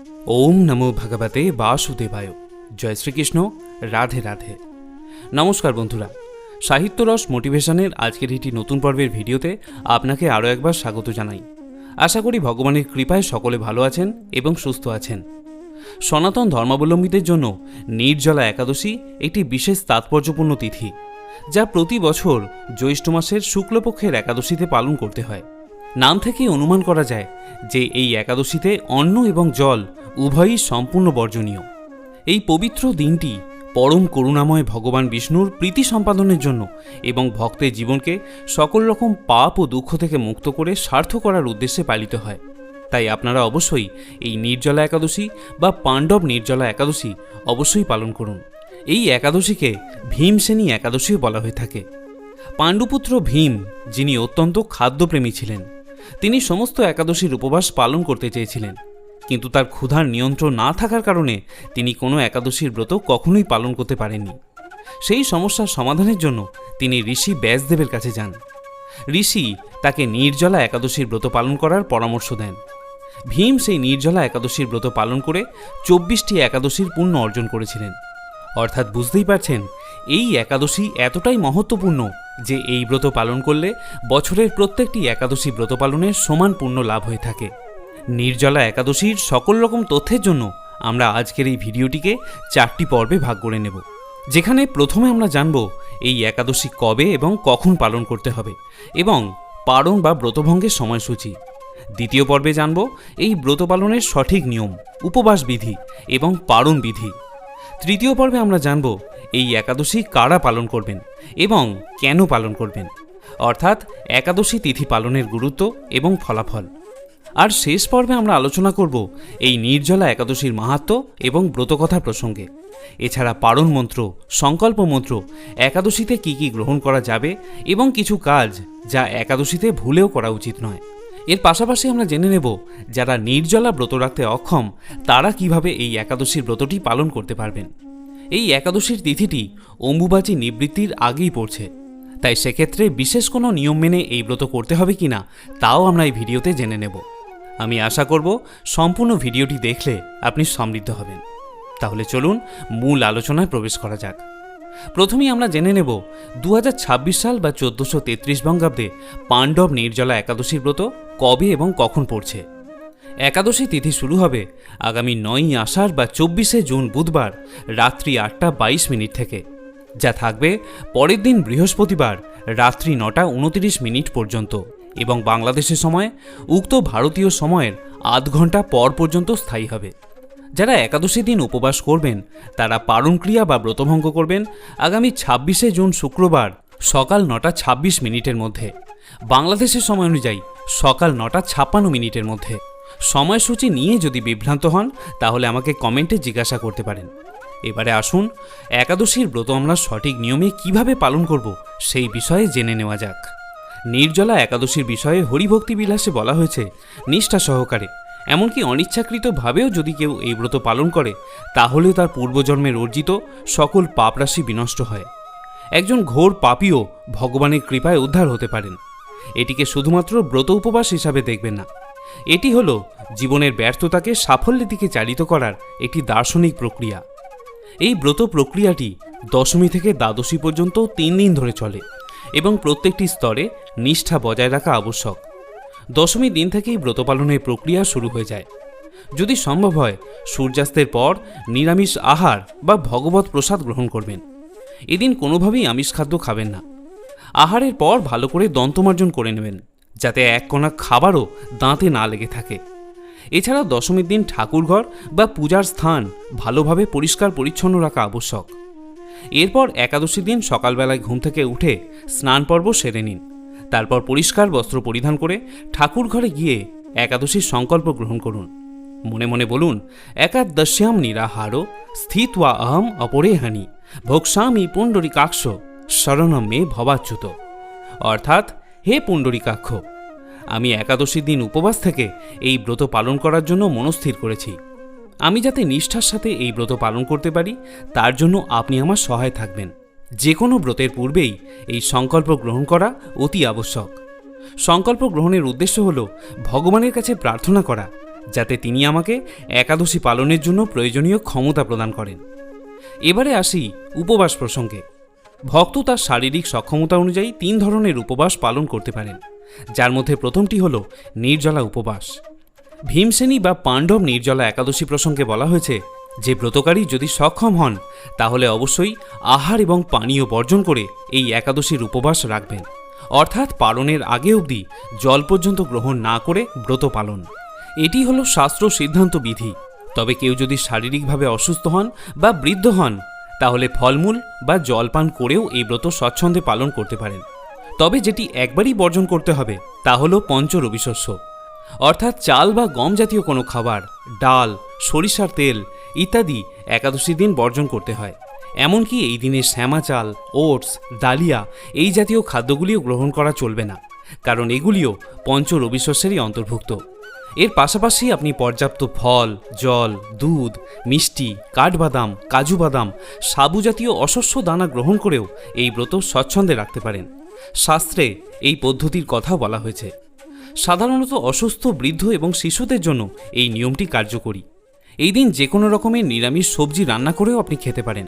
ওম নমো ভগবতে বাসুদেবায়। জয় শ্রীকৃষ্ণ। রাধে রাধে। নমস্কার বন্ধুরা, সাহিত্যরস মোটিভেশনের আজকের একটি নতুন পর্বের ভিডিওতে আপনাকে আরও একবার স্বাগত জানাই। আশা করি ভগবানের কৃপায় সকলে ভালো আছেন এবং সুস্থ আছেন। সনাতন ধর্মাবলম্বীদের জন্য নির্জলা একাদশী একটি বিশেষ তাৎপর্যপূর্ণ তিথি, যা প্রতি বছর জ্যৈষ্ঠ মাসের শুক্লপক্ষের একাদশীতে পালন করতে হয়। নাম থেকেই অনুমান করা যায় যে এই একাদশীতে অন্ন এবং জল উভয়ই সম্পূর্ণ বর্জনীয়। এই পবিত্র দিনটি পরম করুণাময় ভগবান বিষ্ণুর প্রীতি সম্পাদনের জন্য এবং ভক্তের জীবনকে সকল রকম পাপ ও দুঃখ থেকে মুক্ত করে সার্থক করার উদ্দেশ্যে পালিত হয়। তাই আপনারা অবশ্যই এই নির্জলা একাদশী বা পাণ্ডব নির্জলা একাদশী অবশ্যই পালন করুন। এই একাদশীকে ভীমসেনী একাদশীও বলা হয়ে থাকে। পাণ্ডুপুত্র ভীম, যিনি অত্যন্ত খাদ্যপ্রেমী ছিলেন, তিনি সমস্ত একাদশীর উপবাস পালন করতে চেয়েছিলেন, কিন্তু তার ক্ষুধার নিয়ন্ত্রণ না থাকার কারণে তিনি কোনো একাদশীর ব্রত কখনোই পালন করতে পারেননি। সেই সমস্যার সমাধানের জন্য তিনি ঋষি ব্যাসদেবের কাছে যান। ঋষি তাকে নির্জলা একাদশীর ব্রত পালন করার পরামর্শ দেন। ভীম সেই নির্জলা একাদশীর ব্রত পালন করে 24টি একাদশীর পুণ্য অর্জন করেছিলেন। অর্থাৎ বুঝতেই পারছেন, এই একাদশী এতটাই মহত্বপূর্ণ যে এই ব্রত পালন করলে বছরের প্রত্যেকটি একাদশী ব্রত পালনের সমান পুণ্য লাভ হয়ে থাকে। নির্জলা একাদশীর সকল রকম তথ্যের জন্য আমরা আজকের এই ভিডিওটিকে 4টি পর্বে ভাগ করে নেব, যেখানে প্রথমে আমরা জানব এই একাদশী কবে এবং কখন পালন করতে হবে এবং পারণ বা ব্রতভঙ্গের সময়সূচি। দ্বিতীয় পর্বে জানব এই ব্রত পালনের সঠিক নিয়ম, উপবাস বিধি এবং পারণ বিধি। তৃতীয় পর্বে আমরা জানব এই একাদশী কারা পালন করবেন এবং কেন পালন করবেন, অর্থাৎ একাদশী তিথি পালনের গুরুত্ব এবং ফলাফল। আর শেষ পর্বে আমরা আলোচনা করব এই নির্জলা একাদশীর মাহাত্ম্য এবং ব্রতকথা প্রসঙ্গে। এছাড়া পারণ মন্ত্র, সংকল্প মন্ত্র, একাদশীতে কি কি গ্রহণ করা যাবে এবং কিছু কাজ যা একাদশীতে ভুলেও করা উচিত নয়। এর পাশাপাশি আমরা জেনে নেব যারা নির্জলা ব্রত রাখতে অক্ষম তারা কিভাবে এই একাদশীর ব্রতটি পালন করতে পারবেন। এই একাদশীর তিথিটি অম্বুবাচী নিবৃত্তির আগেই পড়ছে, তাই সেক্ষেত্রে বিশেষ কোনো নিয়ম মেনে এই ব্রত করতে হবে কিনা তাও আমরা এই ভিডিওতে জেনে নেব। আমি আশা করব সম্পূর্ণ ভিডিওটি দেখলে আপনি সমৃদ্ধ হবেন। তাহলে চলুন মূল আলোচনায় প্রবেশ করা যাক। প্রথমেই আমরা জেনে নেব 2026 সাল বা 1433 বঙ্গাব্দে পাণ্ডব নির্জলা একাদশীর ব্রত কবে এবং কখন পড়ছে। একাদশী তিথি শুরু হবে আগামী 9ই আষাঢ় বা 24শে জুন বুধবার রাত্রি 8:22 থেকে, যা থাকবে পরের দিন বৃহস্পতিবার রাত্রি 9:29 পর্যন্ত এবং বাংলাদেশের সময় উক্ত ভারতীয় সময়ের আধ ঘন্টা পর পর্যন্ত স্থায়ী হবে। যারা একাদশী দিন উপবাস করবেন তারা পারণ ক্রিয়া বা ব্রতভঙ্গ করবেন আগামী 26শে জুন শুক্রবার সকাল 9:26 মধ্যে, বাংলাদেশের সময় অনুযায়ী সকাল 9:56 মধ্যে। সময়সূচি নিয়ে যদি বিভ্রান্ত হন তাহলে আমাকে কমেন্টে জিজ্ঞাসা করতে পারেন। এবারে আসুন একাদশীর ব্রত আমরা সঠিক নিয়মে কিভাবে পালন করব সেই বিষয়ে জেনে নেওয়া যাক। নির্জলা একাদশীর বিষয়ে হরিভক্তি বিলাসে বলা হয়েছে, নিষ্ঠা সহকারে এমনকি অনিচ্ছাকৃতভাবেও যদি কেউ এই ব্রত পালন করে তাহলেও তার পূর্বজন্মের অর্জিত সকল পাপরাশি বিনষ্ট হয়। একজন ঘোর পাপীও ভগবানের কৃপায় উদ্ধার হতে পারেন। এটিকে শুধুমাত্র ব্রত উপবাস হিসাবে দেখবেন না, এটি হলো জীবনের ব্যর্থতাকে সাফল্যের দিকে চালিত করার একটি দার্শনিক প্রক্রিয়া। এই ব্রত প্রক্রিয়াটি দশমী থেকে দ্বাদশী পর্যন্ত 3 দিন ধরে চলে এবং প্রত্যেকটি স্তরে নিষ্ঠা বজায় রাখা আবশ্যক। দশমী দিন থেকেই ব্রত পালনের প্রক্রিয়া শুরু হয়ে যায়। যদি সম্ভব হয় সূর্যাস্তের পর নিরামিষ আহার বা ভগবত প্রসাদ গ্রহণ করবেন। এদিন কোনোভাবেই আমিষ খাদ্য খাবেন না। আহারের পর ভালো করে দন্তমার্জন করে নেবেন, যাতে এক কণা খাবারও দাঁতে না লেগে থাকে। এছাড়া দশমীর দিন ঠাকুরঘর বা পূজার স্থান ভালোভাবে পরিষ্কার পরিচ্ছন্ন রাখা আবশ্যক। এরপর একাদশী দিন সকালবেলায় ঘুম থেকে উঠে স্নান পর্ব সেরে নিন। তারপর পরিষ্কার বস্ত্র পরিধান করে ঠাকুর ঘরে গিয়ে একাদশীর সংকল্প গ্রহণ করুন। মনে মনে বলুন, একাদশ্যাম নিরাহারো স্থিত্বা অহম অপরেহানি ভোক্সামি পুণ্ডরীকাক্ষ শরণম মে ভবাচ্যুত। অর্থাৎ, হে পুণ্ডরীকাক্ষ, আমি একাদশীর দিন উপবাস থেকে এই ব্রত পালন করার জন্য মনস্থির করেছি। আমি যাতে নিষ্ঠার সাথে এই ব্রত পালন করতে পারি তার জন্য আপনি আমার সহায় থাকবেন। যে কোনো ব্রতের পূর্বেই এই সংকল্প গ্রহণ করা অতি আবশ্যক। সংকল্প গ্রহণের উদ্দেশ্য হল ভগবানের কাছে প্রার্থনা করা যাতে তিনি আমাকে একাদশী পালনের জন্য প্রয়োজনীয় ক্ষমতা প্রদান করেন। এবারে আসি উপবাস প্রসঙ্গে। ভক্ত তার শারীরিক সক্ষমতা অনুযায়ী 3 ধরনের উপবাস পালন করতে পারেন, যার মধ্যে প্রথমটি হল নির্জলা উপবাস। ভীমসেনী বা পাণ্ডব নির্জলা একাদশী প্রসঙ্গে বলা হয়েছে যে ব্রতকারী যদি সক্ষম হন তাহলে অবশ্যই আহার এবং পানীয় বর্জন করে এই একাদশীর উপবাস রাখবেন, অর্থাৎ পালনের আগে অবধি জল পর্যন্ত গ্রহণ না করে ব্রত পালন। এটি হলো শাস্ত্র সিদ্ধান্ত বিধি। তবে কেউ যদি শারীরিকভাবে অসুস্থ হন বা বৃদ্ধ হন তাহলে ফলমূল বা জলপান করেও এই ব্রত স্বচ্ছন্দে পালন করতে পারেন। তবে যেটি একবারই বর্জন করতে হবে তা হলো পঞ্চরবিশস্য, অর্থাৎ চাল বা গম জাতীয় কোনো খাবার, ডাল, সরিষার তেল ইত্যাদি একাদশীর দিন বর্জন করতে হয়। এমনকি এই দিনে শ্যামা চাল, ওটস, ডালিয়া এই জাতীয় খাদ্যগুলিও গ্রহণ করা চলবে না, কারণ এগুলিও পঞ্চরবিশস্যেরই অন্তর্ভুক্ত। এর পাশাপাশি আপনি পর্যাপ্ত ফল, জল, দুধ, মিষ্টি, কাঠবাদাম, কাজু বাদাম, সাবু জাতীয় অশস্য দানা গ্রহণ করেও এই ব্রত স্বচ্ছন্দে রাখতে পারেন। শাস্ত্রে এই পদ্ধতির কথা বলা হয়েছে। সাধারণত অসুস্থ, বৃদ্ধ এবং শিশুদের জন্য এই নিয়মটি কার্যকরী। এই দিন যে কোনো রকমের নিরামিষ সবজি রান্না করেও আপনি খেতে পারেন,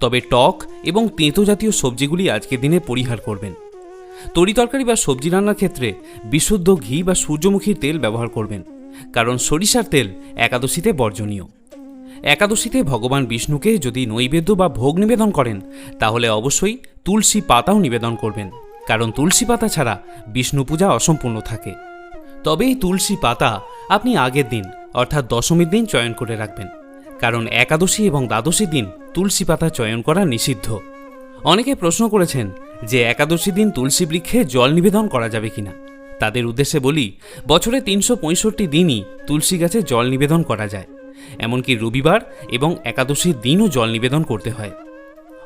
তবে টক এবং তেঁতো জাতীয় সবজিগুলি আজকের দিনে পরিহার করবেন। তরিতরকারি বা সবজি রান্নার ক্ষেত্রে বিশুদ্ধ ঘি বা সূর্যমুখীর তেল ব্যবহার করবেন, কারণ সরিষার তেল একাদশীতে বর্জনীয়। একাদশীতে ভগবান বিষ্ণুকে যদি নৈবেদ্য বা ভোগ নিবেদন করেন তাহলে অবশ্যই তুলসী পাতাও নিবেদন করবেন, কারণ তুলসী পাতা ছাড়া বিষ্ণু পূজা অসম্পূর্ণ থাকে। তবে এই তুলসী পাতা আপনি আগের দিন অর্থাৎ দশমীর দিন চয়ন করে রাখবেন, কারণ একাদশী এবং দ্বাদশীর দিন তুলসী পাতা চয়ন করা নিষিদ্ধ। অনেকে প্রশ্ন করেছেন যে একাদশী দিন তুলসী বৃক্ষে জল নিবেদন করা যাবে কিনা। তাদের উদ্দেশ্যে বলি, বছরে 365 দিনই তুলসী গাছে জল নিবেদন করা যায়, এমনকি রবিবার এবং একাদশীর দিনও জল নিবেদন করতে হয়।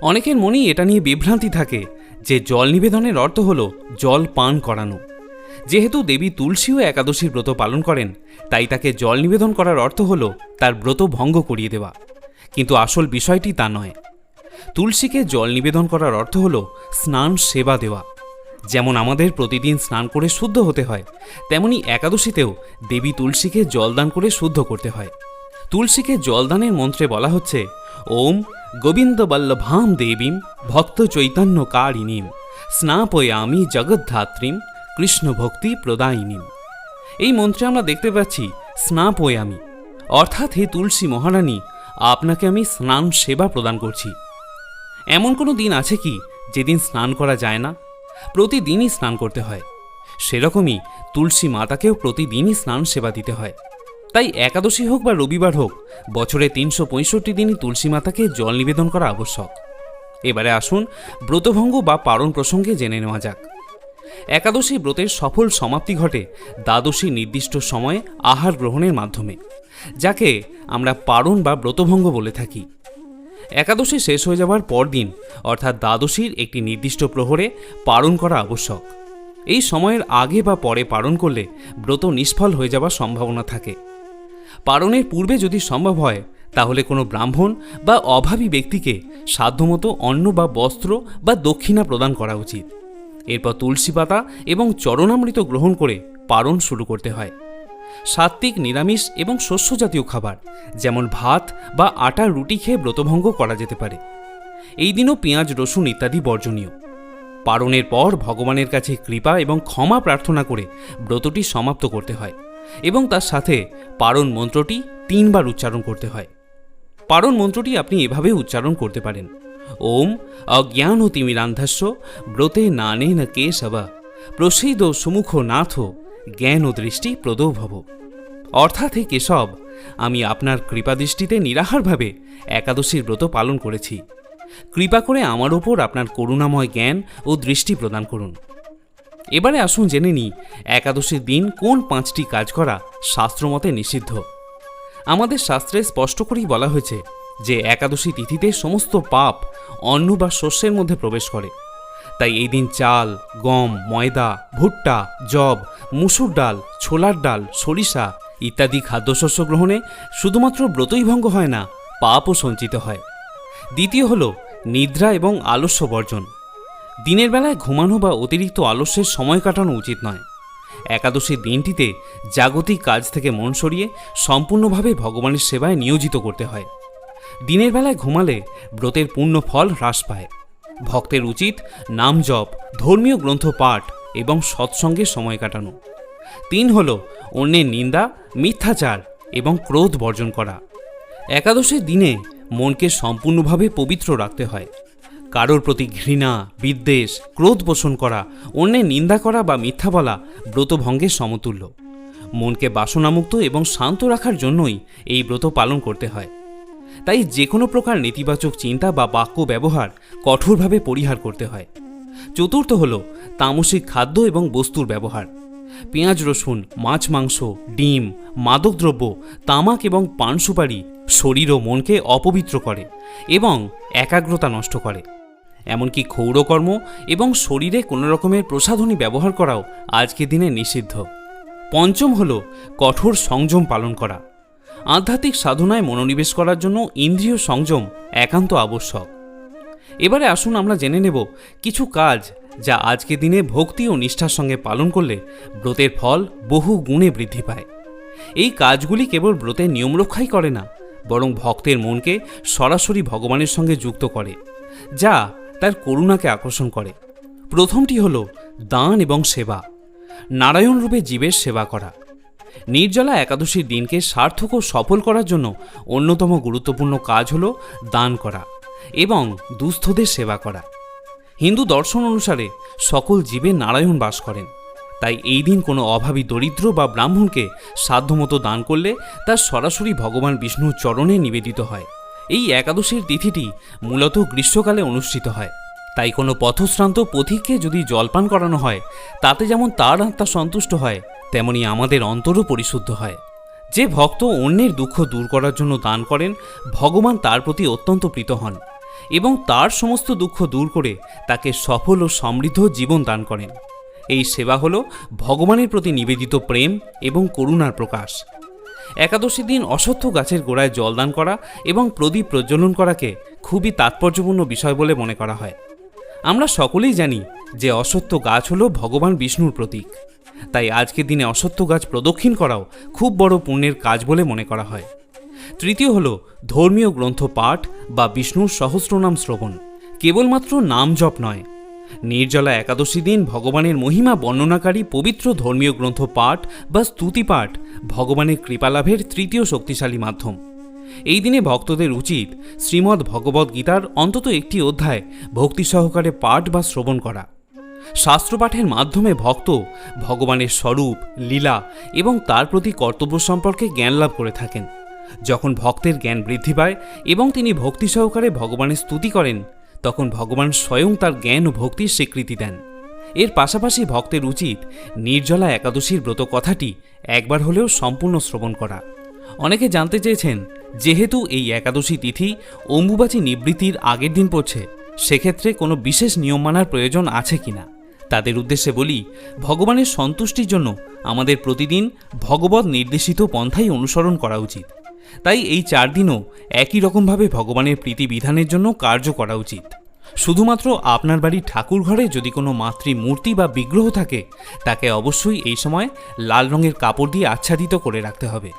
অনেকের মনেই এটা নিয়ে বিভ্রান্তি থাকে যে জল নিবেদনের অর্থ হল জল পান করানো। যেহেতু দেবী তুলসীও একাদশীর ব্রত পালন করেন, তাই তাকে জল নিবেদন করার অর্থ হল তার ব্রত ভঙ্গ করিয়ে দেওয়া, কিন্তু আসল বিষয়টি তা নয়। তুলসীকে জল নিবেদন করার অর্থ হল স্নান সেবা দেওয়া। যেমন আমাদের প্রতিদিন স্নান করে শুদ্ধ হতে হয়, তেমনি একাদশীতেও দেবী তুলসীকে জলদান করে শুদ্ধ করতে হয়। তুলসীকে জলদানের মন্ত্রে বলা হচ্ছে ওম গোবিন্দ বল্লভাম দেবীম ভক্ত চৈতন্য কারিণীম স্নাপয়ামি জগদ্ধাত্রীম কৃষ্ণ ভক্তি প্রদায়িনীম। এই মন্ত্রে আমরা দেখতে পাচ্ছি স্নাপয়ামি, অর্থাৎ হে তুলসী মহারানী, আপনাকে আমি স্নান সেবা প্রদান করছি। এমন কোনো দিন আছে কি যেদিন স্নান করা যায় না? প্রতিদিনই স্নান করতে হয়। সেরকমই তুলসী মাতাকেও প্রতিদিনই স্নান সেবা দিতে হয়। তাই একাদশী হোক বা রবিবার হোক, বছরে 365 দিনই তুলসী মাতাকে জল নিবেদন করা আবশ্যক। এবারে আসুন ব্রতভঙ্গ বা পারণ প্রসঙ্গে জেনে নেওয়া যাক। একাদশী ব্রতের সফল সমাপ্তি ঘটে দ্বাদশী নির্দিষ্ট সময়ে আহার গ্রহণের মাধ্যমে, যাকে আমরা পারণ বা ব্রতভঙ্গ বলে থাকি। একাদশী শেষ হয়ে যাওয়ার পরদিন অর্থাৎ দ্বাদশীর একটি নির্দিষ্ট প্রহরে পারণ করা আবশ্যক। এই সময়ের আগে বা পরে পারণ করলে ব্রত নিষ্ফল হয়ে যাওয়ার সম্ভাবনা থাকে। পারণের পূর্বে যদি সম্ভব হয় তাহলে কোনো ব্রাহ্মণ বা অভাবী ব্যক্তিকে সাধ্যমতো অন্ন বা বস্ত্র বা দক্ষিণা প্রদান করা উচিত। এরপর তুলসী পাতা এবং চরণামৃত গ্রহণ করে পারণ শুরু করতে হয়। সাত্ত্বিক, নিরামিষ এবং শস্য জাতীয় খাবার যেমন ভাত বা আটার রুটি খেয়ে ব্রতভঙ্গ করা যেতে পারে। এই দিনও পেঁয়াজ, রসুন ইত্যাদি বর্জনীয়। পারণের পর ভগবানের কাছে কৃপা এবং ক্ষমা প্রার্থনা করে ব্রতটি সমাপ্ত করতে হয় এবং তার সাথে পারণ মন্ত্রটি 3 বার উচ্চারণ করতে হয়। পারণ মন্ত্রটি আপনি এভাবে উচ্চারণ করতে পারেন ওম অজ্ঞানতিমিরান্ধস্য ব্রতে নানেন কেশব প্রসীদ সুমুখ নাথ জ্ঞান ও দৃষ্টি প্রদো ভব। অর্থাৎ হে কেশব, আমি আপনার কৃপাদৃষ্টিতে নিরাহারভাবে একাদশীর ব্রত পালন করেছি। কৃপা করে আমার ওপর আপনার করুণাময় জ্ঞান ও দৃষ্টি প্রদান করুন। এবারে আসুন জেনে নিই একাদশীর দিন কোন 5টি কাজ করা শাস্ত্রমতে নিষিদ্ধ। আমাদের শাস্ত্রে স্পষ্ট করেই বলা হয়েছে যে একাদশী তিথিতে সমস্ত পাপ অন্ন বা শস্যের মধ্যে প্রবেশ করে। তাই এই দিন চাল, গম, ময়দা, ভুট্টা, যব, মুসুর ডাল, ছোলার ডাল, সরিষা ইত্যাদি খাদ্যশস্য গ্রহণে শুধুমাত্র ব্রতই ভঙ্গ হয় না, পাপও সঞ্চিত হয়। দ্বিতীয় হল নিদ্রা এবং আলস্য বর্জন। দিনের বেলায় ঘুমানো বা অতিরিক্ত আলস্যের সময় কাটানো উচিত নয়, একাদশীর দিনটিতে জাগতিক কাজ থেকে মন সরিয়ে সম্পূর্ণভাবে ভগবানের সেবায় নিয়োজিত করতে হয়। দিনের বেলায় ঘুমালে ব্রতের পূর্ণ ফল হ্রাস পায়। ভক্তের উচিত নাম জপ, ধর্মীয় গ্রন্থ পাঠ এবং সৎসঙ্গে সময় কাটানো। 3 হল অন্যের নিন্দা, মিথ্যাচার এবং ক্রোধ বর্জন করা। একাদশীর দিনে মনকে সম্পূর্ণভাবে পবিত্র রাখতে হয়। কারোর প্রতি ঘৃণা, বিদ্বেষ, ক্রোধ পোষণ করা, অন্যের নিন্দা করা বা মিথ্যা বলা ব্রতভঙ্গের সমতুল্য। মনকে বাসনামুক্ত এবং শান্ত রাখার জন্যই এই ব্রত পালন করতে হয়। তাই যে কোনো প্রকার নেতিবাচক চিন্তা বা বাক্য ব্যবহার কঠোরভাবে পরিহার করতে হয়। 4 হল তামসিক খাদ্য এবং বস্তুর ব্যবহার। পেঁয়াজ, রসুন, মাছ, মাংস, ডিম, মাদকদ্রব্য, তামাক এবং পান সুপারি শরীর ও মনকে অপবিত্র করে এবং একাগ্রতা নষ্ট করে। এমনকি ক্ষৌরকর্ম এবং শরীরে কোনো রকমের প্রসাধনী ব্যবহার করাও আজকের দিনে নিষিদ্ধ। 5 হল কঠোর সংযম পালন করা। আধ্যাত্মিক সাধনায় মনোনিবেশ করার জন্য ইন্দ্রিয় সংযম একান্ত আবশ্যক। এবারে আসুন আমরা জেনে নেব কিছু কাজ যা আজকের দিনে ভক্তি ও নিষ্ঠার সঙ্গে পালন করলে ব্রতের ফল বহু গুণে বৃদ্ধি পায়। এই কাজগুলি কেবল ব্রতের নিয়ম রক্ষাই করে না, বরং ভক্তের মনকে সরাসরি ভগবানের সঙ্গে যুক্ত করে, যা তার করুণাকে আকর্ষণ করে। প্রথমটি হল দান এবং সেবা। নারায়ণ রূপে জীবের সেবা করা। নির্জলা একাদশীর দিনকে সার্থক ও সফল করার জন্য অন্যতম গুরুত্বপূর্ণ কাজ হল দান করা এবং দুস্থদের সেবা করা। হিন্দু দর্শন অনুসারে সকল জীবে নারায়ণ বাস করেন, তাই এই দিন কোনো অভাবী দরিদ্র বা ব্রাহ্মণকে সাধ্যমতো দান করলে তা সরাসরি ভগবান বিষ্ণুর চরণে নিবেদিত হয়। এই একাদশীর তিথিটি মূলত গ্রীষ্মকালে অনুষ্ঠিত হয়, তাই কোনো পথশ্রান্ত পথিককে যদি জলপান করানো হয় তাতে যেমন তার আত্মা সন্তুষ্ট হয়, তেমনি আমাদের অন্তরও পরিশুদ্ধ হয়। যে ভক্ত অন্যের দুঃখ দূর করার জন্য দান করেন, ভগবান তার প্রতি অত্যন্ত প্রীত হন এবং তার সমস্ত দুঃখ দূর করে তাকে সফল ও সমৃদ্ধ জীবন দান করেন। এই সেবা হল ভগবানের প্রতি নিবেদিত প্রেম এবং করুণার প্রকাশ। একাদশীর দিন অশ্বত্থ গাছের গোড়ায় জলদান করা এবং প্রদীপ প্রজ্বলন করাকে খুবই তাৎপর্যপূর্ণ বিষয় বলে মনে করা হয়। আমরা সকলেই জানি যে অশ্বত্থ গাছ হল ভগবান বিষ্ণুর প্রতীক, তাই আজকের দিনে অশ্বত্থ গাছ প্রদক্ষিণ করাও খুব বড় পুণ্যের কাজ বলে মনে করা হয়। 3 হল ধর্মীয় গ্রন্থ পাঠ বা বিষ্ণুর সহস্রনাম শ্রবণ। কেবলমাত্র নাম জপ নয়, নির্জলা একাদশী দিন ভগবানের মহিমা বর্ণনাকারী পবিত্র ধর্মীয় গ্রন্থ পাঠ বা স্তুতি পাঠ ভগবানের কৃপালাভের তৃতীয় শক্তিশালী মাধ্যম। এই দিনে ভক্তদের উচিত শ্রীমদ্ ভগবদ্ গীতার অন্তত একটি অধ্যায় ভক্তি সহকারে পাঠ বা শ্রবণ করা। শাস্ত্রপাঠের মাধ্যমে ভক্ত ভগবানের স্বরূপ, লীলা এবং তার প্রতি কর্তব্য সম্পর্কে জ্ঞান লাভ করে থাকেন। যখন ভক্তের জ্ঞান বৃদ্ধি পায় এবং তিনি ভক্তি সহকারে ভগবানের স্তুতি করেন, তখন ভগবান স্বয়ং তার জ্ঞান ও ভক্তির স্বীকৃতি দেন। এর পাশাপাশি ভক্তের উচিত নির্জলা একাদশীর ব্রত কথাটি একবার হলেও সম্পূর্ণ শ্রবণ করা। অনেকে জানতে চেয়েছেন, যেহেতু এই একাদশী তিথি অম্বুবাচী নিবৃত্তির আগের দিন পড়ছে, সেক্ষেত্রে কোনো বিশেষ নিয়ম মানার প্রয়োজন আছে কিনা। তাদের উদ্দেশ্যে বলি, ভগবানের সন্তুষ্টির জন্য আমাদের প্রতিদিন ভগবৎ নির্দেশিত পন্থাই অনুসরণ করা উচিত। তাই এই 4 দিনও একই রকমভাবে ভগবানের প্রীতিবিধানের জন্য কার্য করা উচিত। শুধুমাত্র আপনার বাড়ির ঠাকুর ঘরে যদি কোনো মাতৃমূর্তি বা বিগ্রহ থাকে, তাকে অবশ্যই এই সময় লাল রঙের কাপড় দিয়ে আচ্ছাদিত করে রাখতে হবে।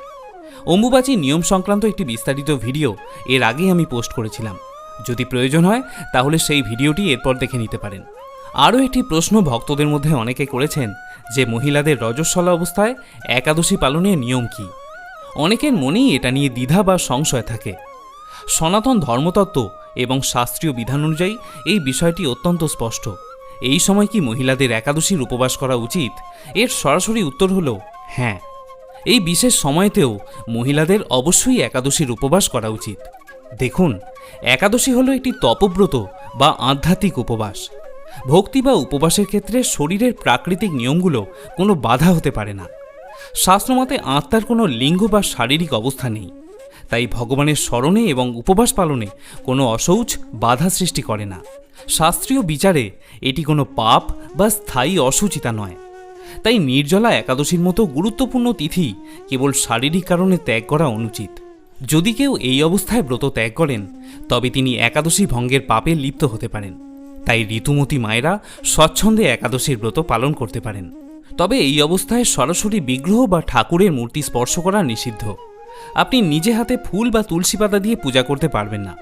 অম্বুবাচী নিয়ম সংক্রান্ত একটি বিস্তারিত ভিডিও এর আগেই আমি পোস্ট করেছিলাম, যদি প্রয়োজন হয় তাহলে সেই ভিডিওটি এরপর দেখে নিতে পারেন। আরও একটি প্রশ্ন ভক্তদের মধ্যে অনেকে করেছেন যে মহিলাদের রজস্বলা অবস্থায় একাদশী পালনের নিয়ম কী। অনেকের মনেই এটা নিয়ে দ্বিধা বা সংশয় থাকে। সনাতন ধর্মতত্ত্ব এবং শাস্ত্রীয় বিধান অনুযায়ী এই বিষয়টি অত্যন্ত স্পষ্ট। এই সময় কি মহিলাদের একাদশীর উপবাস করা উচিত? এর সরাসরি উত্তর হল হ্যাঁ। এই বিশেষ সময়তেও মহিলাদের অবশ্যই একাদশীর উপবাস করা উচিত। দেখুন, একাদশী হলো একটি তপব্রত বা আধ্যাত্মিক উপবাস। ভক্তি বা উপবাসের ক্ষেত্রে শরীরের প্রাকৃতিক নিয়মগুলো কোনো বাধা হতে পারে না। শাস্ত্রমতে আত্মার কোনো লিঙ্গ বা শারীরিক অবস্থা নেই, তাই ভগবানের স্মরণে এবং উপবাস পালনে কোনো অশৌচ বাধা সৃষ্টি করে না। শাস্ত্রীয় বিচারে এটি কোনো পাপ বা স্থায়ী অসুচিতা নয়। তাই নির্জলা একাদশীর মতো গুরুত্বপূর্ণ তিথি কেবল শারীরিক কারণে ত্যাগ করা অনুচিত। যদি কেউ এই অবস্থায় ব্রত ত্যাগ করেন, তবে তিনি একাদশী ভঙ্গের পাপে লিপ্ত হতে পারেন। তাই ঋতুমতী মায়েরা স্বচ্ছন্দে একাদশীর ব্রত পালন করতে পারেন। তবে এই অবস্থায় সরাসরি বিগ্রহ বা ঠাকুরের মূর্তি স্পর্শ করা নিষিদ্ধ। আপনি নিজে হাতে ফুল বা তুলসী পাতা দিয়ে পূজা করতে পারবেন না,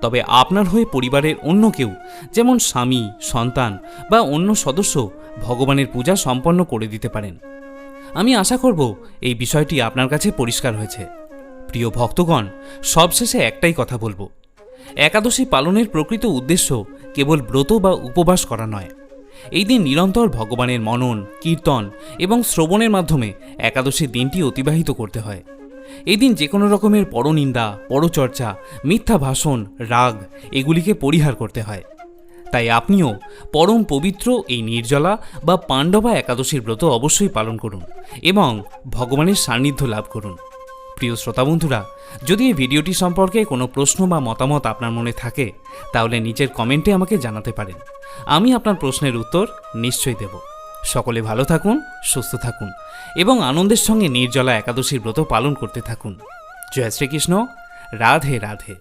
তবে আপনার হয়ে পরিবারের অন্য কেউ, যেমন স্বামী, সন্তান বা অন্য সদস্য ভগবানের পূজা সম্পন্ন করে দিতে পারেন। আমি আশা করব এই বিষয়টি আপনার কাছে পরিষ্কার হয়েছে। প্রিয় ভক্তগণ, সবশেষে একটাই কথা বলবো, একাদশী পালনের প্রকৃত উদ্দেশ্য কেবল ব্রত বা উপবাস করা নয়। এই দিন নিরন্তর ভগবানের মনন, কীর্তন এবং শ্রবণের মাধ্যমে একাদশীর দিনটি অতিবাহিত করতে হয়। এই দিন যে কোনো রকমের পরনিন্দা, পরচর্চা, মিথ্যা ভাষণ, রাগ এগুলিকে পরিহার করতে হয়। তাই আপনিও পরম পবিত্র এই নির্জলা বা পাণ্ডবা একাদশীর ব্রত অবশ্যই পালন করুন এবং ভগবানের সান্নিধ্য লাভ করুন। প্রিয় শ্রোতা বন্ধুরা, যদি এই ভিডিওটি সম্পর্কে কোনো প্রশ্ন বা মতামত আপনার মনে থাকে তাহলে নিচের কমেন্টে আমাকে জানাতে পারেন। আমি আপনার প্রশ্নের উত্তর নিশ্চয়ই দেব। সকলে ভালো থাকুন, সুস্থ থাকুন এবং আনন্দের সঙ্গে নির্জলা একাদশীর ব্রত পালন করতে থাকুন। জয় শ্রীকৃষ্ণ। রাধে রাধে।